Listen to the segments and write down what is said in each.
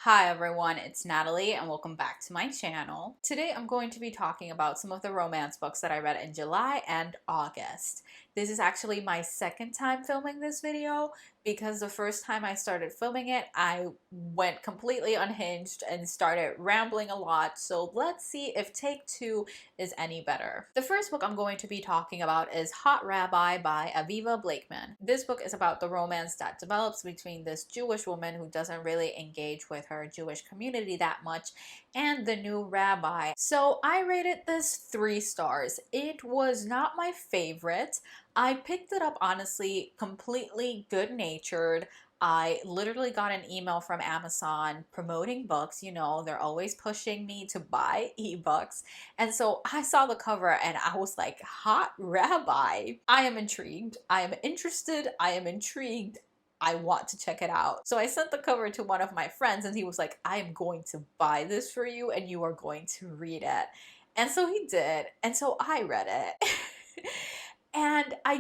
Hi everyone, it's Natalie and welcome back to my channel. Today I'm going to be talking about some of the romance books that I read in July and August. This is actually my second time filming this video because the first time I started filming it, I went completely unhinged and started rambling a lot. So let's see if take two is any better. The first book I'm going to be talking about is Hot Rabbi by Aviva Blakeman. This book is about the romance that develops between this Jewish woman who doesn't really engage with her Jewish community that much and the new rabbi. So I rated this 3 stars. It was not my favorite. I picked it up honestly completely good-natured. I literally got an email from Amazon promoting books. You know, they're always pushing me to buy ebooks. And so I saw the cover and I was like, Hot Rabbi. I am intrigued. I am interested. I am intrigued. I want to check it out. So I sent the cover to one of my friends and he was like, I am going to buy this for you and you are going to read it. And so he did. And so I read it. And I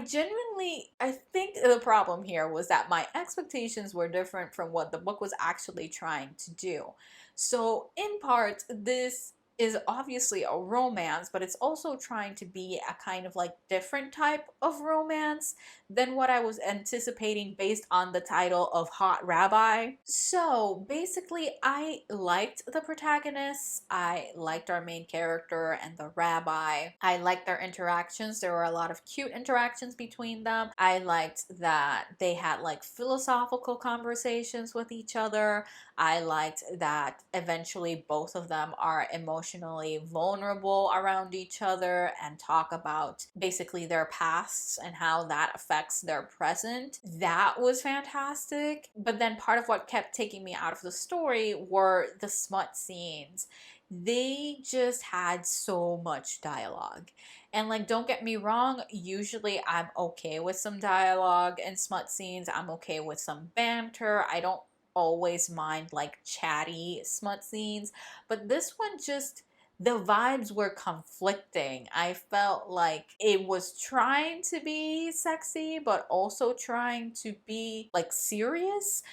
think the problem here was that my expectations were different from what the book was actually trying to do. So in part, this is obviously a romance, but it's also trying to be a kind of like different type of romance than what I was anticipating based on the title of Hot Rabbi. So basically, I liked the protagonists. I liked our main character and the rabbi. I liked their interactions. There were a lot of cute interactions between them. I liked that they had like philosophical conversations with each other. I liked that eventually both of them are emotionally vulnerable around each other and talk about basically their pasts and how that affects their present. That was fantastic. But then part of what kept taking me out of the story were the smut scenes. They just had so much dialogue. And like, don't get me wrong, usually I'm okay with some dialogue and smut scenes. I'm okay with some banter. I don't always mind like chatty smut scenes, but this one just, the vibes were conflicting. I felt like it was trying to be sexy but also trying to be like serious.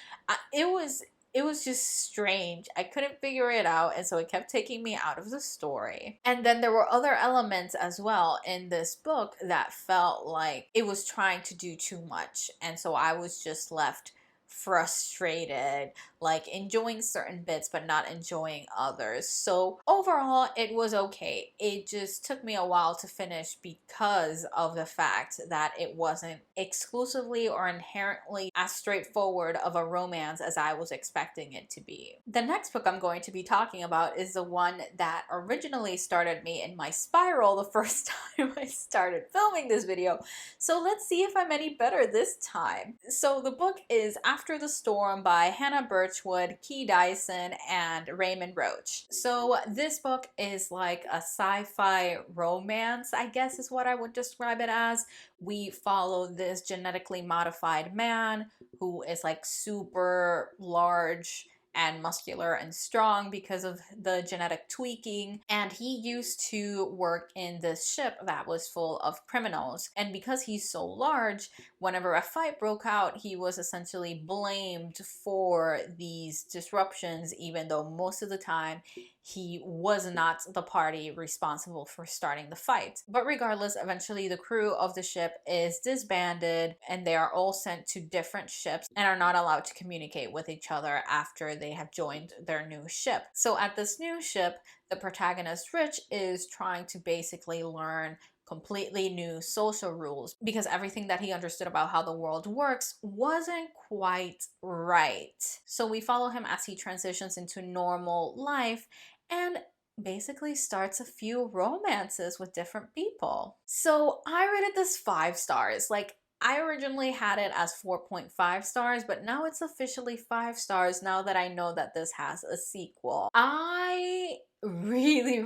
It was just strange. I couldn't figure it out, and so it kept taking me out of the story. And then there were other elements as well in this book that felt like it was trying to do too much, and so I was just left frustrated, like enjoying certain bits but not enjoying others. So overall it was okay. It just took me a while to finish because of the fact that it wasn't exclusively or inherently as straightforward of a romance as I was expecting it to be. The next book I'm going to be talking about is the one that originally started me in my spiral the first time I started filming this video. So let's see if I'm any better this time. So the book is After the Storm by Hannah Birchwood, Key Dyson, and Raymond Roach. So this book is like a sci-fi romance, I guess is what I would describe it as. We follow this genetically modified man who is like super large and muscular and strong because of the genetic tweaking, and he used to work in this ship that was full of criminals. And because he's so large, whenever a fight broke out, he was essentially blamed for these disruptions, even though most of the time he was not the party responsible for starting the fight. But regardless, eventually the crew of the ship is disbanded and they are all sent to different ships and are not allowed to communicate with each other after they have joined their new ship. So at this new ship, the protagonist Rich is trying to basically learn completely new social rules because everything that he understood about how the world works wasn't quite right. So we follow him as he transitions into normal life and basically starts a few romances with different people. So I rated this 5 stars. Like, I originally had it as 4.5 stars, but now it's officially 5 stars now that I know that this has a sequel. I really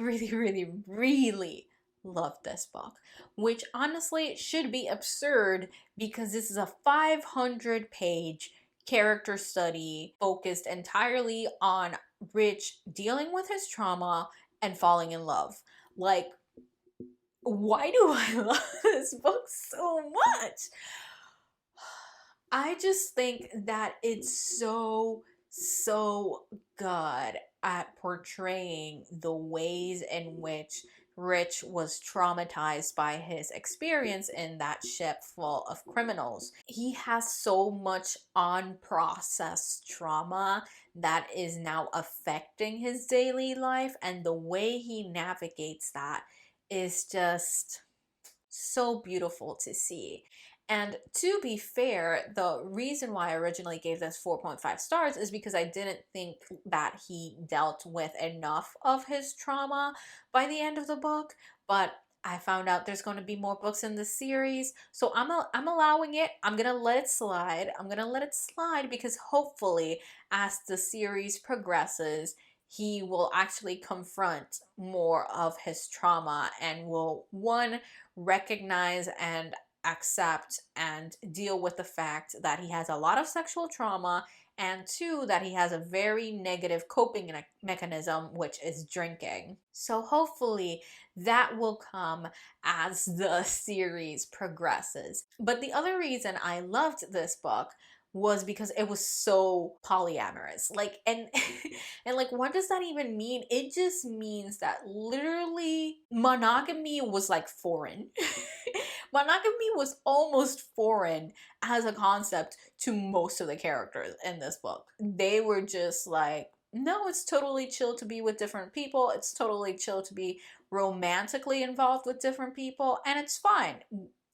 love this book, which honestly should be absurd because this is a 500-page character study focused entirely on Rich dealing with his trauma and falling in love. Like, why do I love this book so much? I just think that it's so so good at portraying the ways in which Rich was traumatized by his experience in that ship full of criminals. He has so much unprocessed trauma that is now affecting his daily life, and the way he navigates that is just so beautiful to see. And to be fair, the reason why I originally gave this 4.5 stars is because I didn't think that he dealt with enough of his trauma by the end of the book, but I found out there's going to be more books in the series, so I'm allowing it. I'm going to let it slide. I'm going to let it slide because hopefully as the series progresses, he will actually confront more of his trauma and will, one, recognize and accept and deal with the fact that he has a lot of sexual trauma, and two, that he has a very negative coping mechanism, which is drinking. So hopefully that will come as the series progresses. But the other reason I loved this book was because it was so polyamorous. Like, and and like, what does that even mean? It just means that literally monogamy was like foreign. Monogamy was almost foreign as a concept to most of the characters in this book. They were just like, no, it's totally chill to be with different people. It's totally chill to be romantically involved with different people, and it's fine.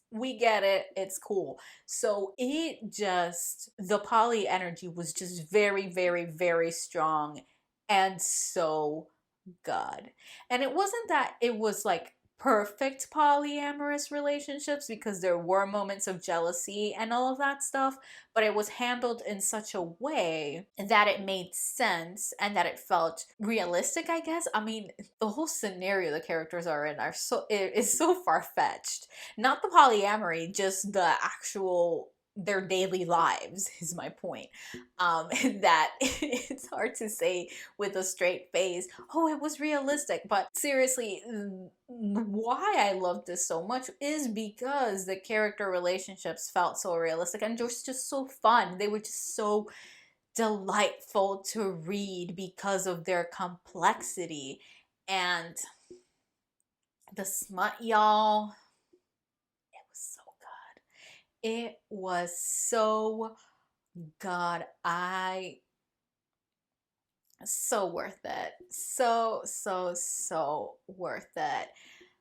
We get it. It's cool. So the poly energy was just very, very, very strong and so good. And it wasn't that it was like perfect polyamorous relationships, because there were moments of jealousy and all of that stuff, but it was handled in such a way that it made sense and that it felt realistic, I guess. I mean, the whole scenario the characters are in it is so far-fetched. Not the polyamory, just the actual their daily lives is my point. That it's hard to say with a straight face, oh, it was realistic. But seriously, why I loved this so much is because the character relationships felt so realistic and just so fun. They were just so delightful to read because of their complexity. And the smut, y'all, it was so good. It was so good. So worth it. So worth it.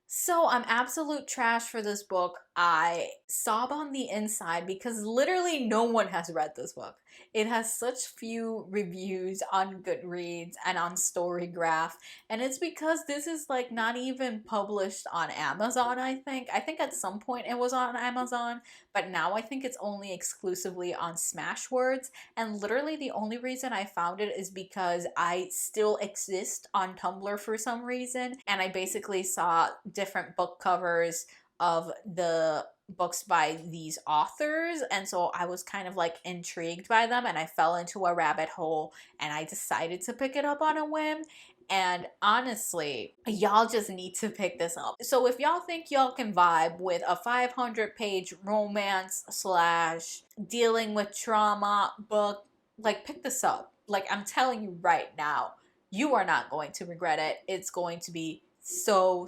So I'm absolute trash for this book. I sob on the inside because literally no one has read this book. It has such few reviews on Goodreads and on Storygraph, and it's because this is like not even published on Amazon, I think. I think at some point it was on Amazon, but now I think it's only exclusively on Smashwords, and literally the only reason I found it is because I still exist on Tumblr for some reason, and I basically saw different book covers of the books by these authors, and so I was kind of like intrigued by them, and I fell into a rabbit hole and I decided to pick it up on a whim. And honestly, y'all just need to pick this up. So if y'all think y'all can vibe with a 500-page romance slash dealing with trauma book, like, pick this up. Like, I'm telling you right now, you are not going to regret it. It's going to be so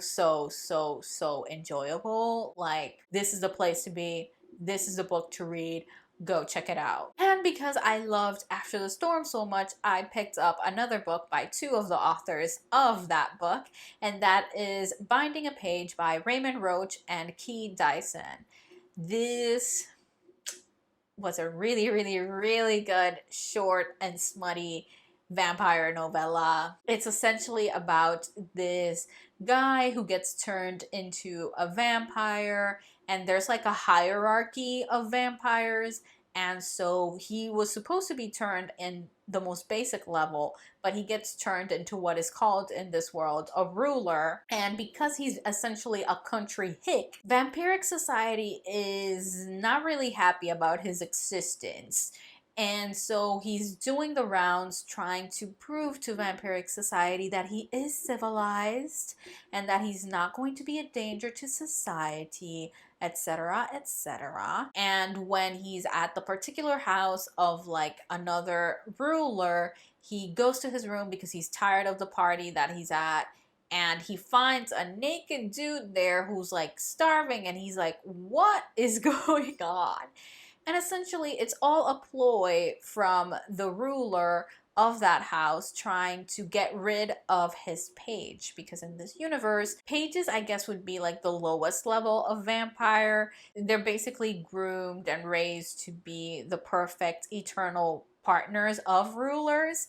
enjoyable. Like, this is the place to be. This is the book to read. Go check it out. And because I loved After the Storm so much, I picked up another book by two of the authors of that book, and that is Binding a Page by Raymond Roach and Key Dyson. This was a really good short and smutty vampire novella. It's essentially about this guy who gets turned into a vampire, and there's like a hierarchy of vampires, and so he was supposed to be turned in the most basic level, but he gets turned into what is called in this world a ruler. And because he's essentially a country hick, vampiric society is not really happy about his existence. And so he's doing the rounds trying to prove to vampiric society that he is civilized and that he's not going to be a danger to society, etc., etc. And when he's at the particular house of like another ruler, he goes to his room because he's tired of the party that he's at, and he finds a naked dude there who's like starving, and he's like, what is going on? And essentially, it's all a ploy from the ruler of that house trying to get rid of his page, because in this universe, pages, I guess, would be like the lowest level of vampire. They're basically groomed and raised to be the perfect eternal partners of rulers.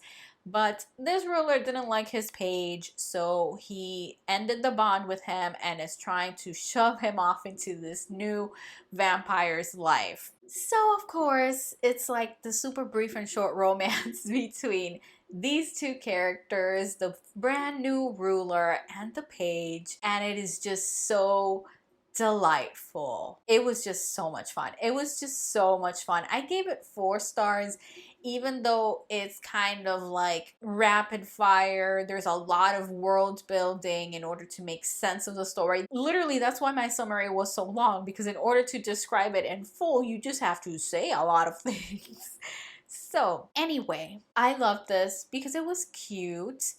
But this ruler didn't like his page, so he ended the bond with him and is trying to shove him off into this new vampire's life. So, of course, it's like the super brief and short romance between these two characters, the brand new ruler and the page, and it is just so delightful. It was just so much fun. It was just so much fun. I gave it 4 stars, even though it's kind of like rapid fire. There's a lot of world building in order to make sense of the story. Literally, that's why my summary was so long, because in order to describe it in full, you just have to say a lot of things. So anyway, I loved this because it was cute.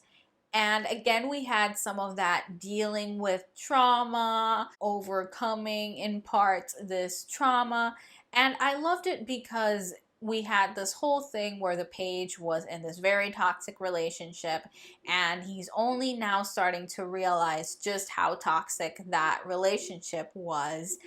And again, we had some of that dealing with trauma, overcoming in part this trauma. And I loved it because we had this whole thing where the page was in this very toxic relationship, and he's only now starting to realize just how toxic that relationship was.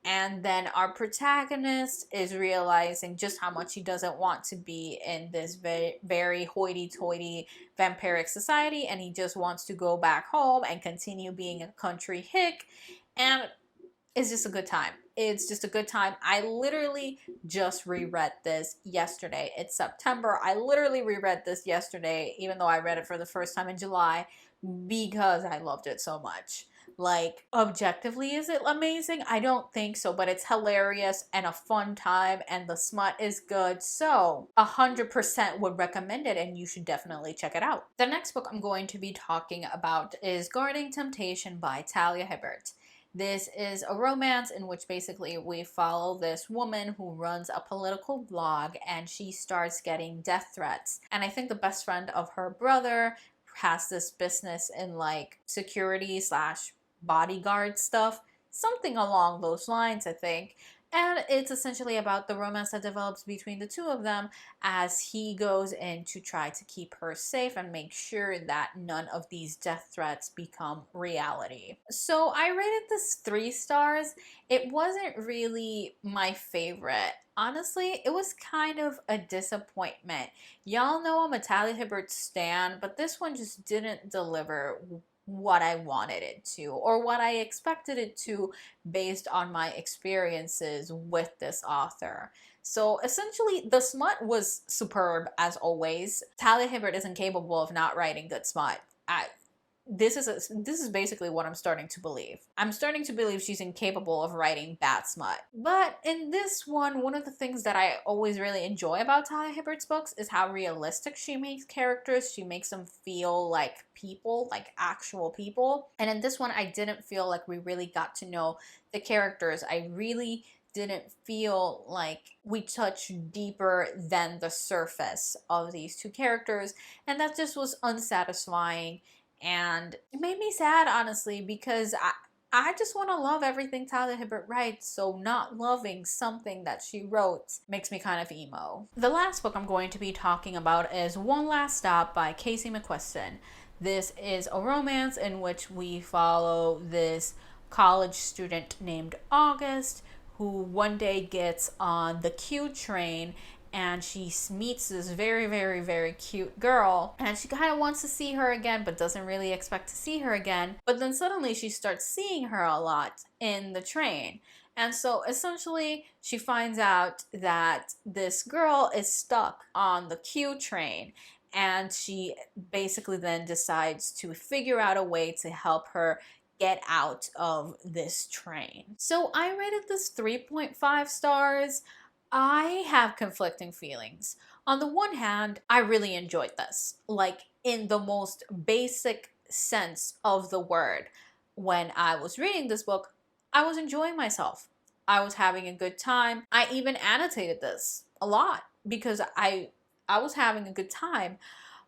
And then our protagonist is realizing just how much he doesn't want to be in this very hoity-toity vampiric society, and he just wants to go back home and continue being a country hick. And it's just a good time. It's just a good time. I literally just reread this yesterday. It's September. I literally reread this yesterday, even though I read it for the first time in July, because I loved it so much. Like, objectively, is it amazing? I don't think so, but it's hilarious and a fun time, and the smut is good. So 100% would recommend it, and you should definitely check it out. The next book I'm going to be talking about is Guarding Temptation by Talia Hibbert. This is a romance in which basically we follow this woman who runs a political blog, and she starts getting death threats. And I think the best friend of her brother has this business in like security slash bodyguard stuff, something along those lines, I think. And it's essentially about the romance that develops between the two of them as he goes in to try to keep her safe and make sure that none of these death threats become reality. So I rated this 3 stars. It wasn't really my favorite. Honestly, it was kind of a disappointment. Y'all know I'm a Talia Hibbert stan, but this one just didn't deliver what I wanted it to, or what I expected it to, based on my experiences with this author. So essentially, the smut was superb as always. Talia Hibbert isn't capable of not writing good smut. This is basically what I'm starting to believe. I'm starting to believe she's incapable of writing bad smut. But in this one of the things that I always really enjoy about Talia Hibbert's books is how realistic she makes characters. She makes them feel like people, like actual people. And in this one, I didn't feel like we really got to know the characters. I really didn't feel like we touched deeper than the surface of these two characters. And that just was unsatisfying. And it made me sad, honestly, because I just want to love everything Talia Hibbert writes, so not loving something that she wrote makes me kind of emo. The last book I'm going to be talking about is One Last Stop by Casey McQuiston. This is a romance in which we follow this college student named August, who one day gets on the Q train, and she meets this very, very, very cute girl, and she kind of wants to see her again, but doesn't really expect to see her again. But then suddenly she starts seeing her a lot in the train. And so essentially she finds out that this girl is stuck on the Q train, and she basically then decides to figure out a way to help her get out of this train. So I rated this 3.5 stars. I have conflicting feelings. On the one hand, I really enjoyed this, like in the most basic sense of the word. When I was reading this book, I was enjoying myself. I was having a good time. I even annotated this a lot because I was having a good time.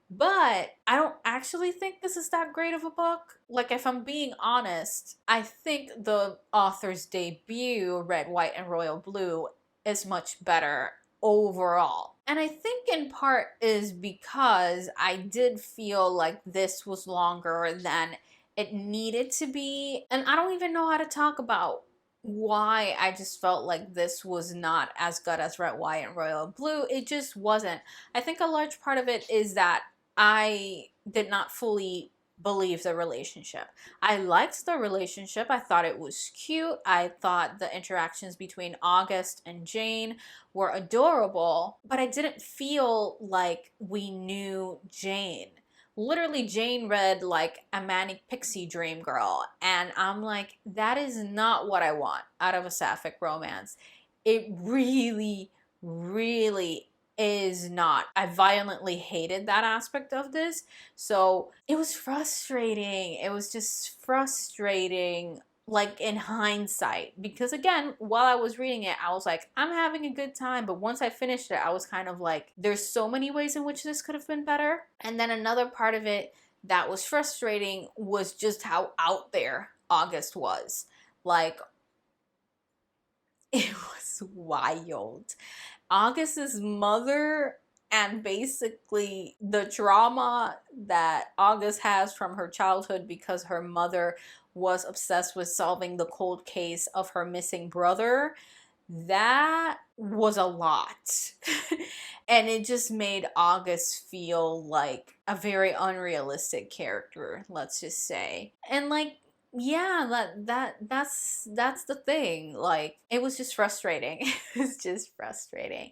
But I don't actually think this is that great of a book. Like, if I'm being honest, I think the author's debut, Red, White, and Royal Blue, is much better overall. And I think in part is because I did feel like this was longer than it needed to be. And I don't even know how to talk about why I just felt like this was not as good as Red, White, and Royal Blue. It just wasn't. I think a large part of it is that I did not fully believe the relationship. I liked the relationship. I thought it was cute. I thought the interactions between August and Jane were adorable, but I didn't feel like we knew Jane. Literally, Jane read like a manic pixie dream girl, and I'm like, that is not what I want out of a sapphic romance. It really, really is not. I violently hated that aspect of this. So it was frustrating. It was just frustrating, like in hindsight. Because again, while I was reading it, I was like, I'm having a good time. But once I finished it, I was kind of like, there's so many ways in which this could have been better. And then another part of it that was frustrating was just how out there August was. Like, it was wild. August's mother and basically the trauma that August has from her childhood because her mother was obsessed with solving the cold case of her missing brother. That was a lot. And it just made August feel like a very unrealistic character, let's just say. And like, yeah, that's the thing. Like, it was just frustrating. It was just frustrating.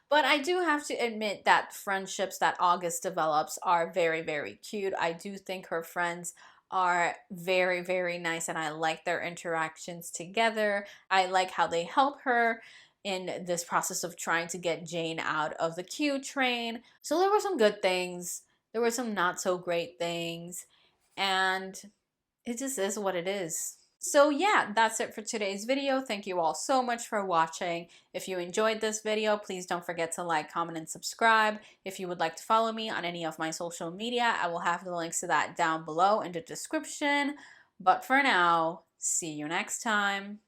But I do have to admit that friendships that August develops are very, very cute. I do think her friends are very, very nice, and I like their interactions together. I like how they help her in this process of trying to get Jane out of the Q train. So there were some good things, there were some not so great things, and it just is what it is. So yeah, that's it for today's video. Thank you all so much for watching. If you enjoyed this video, please don't forget to like, comment, and subscribe. If you would like to follow me on any of my social media, I will have the links to that down below in the description. But for now, see you next time.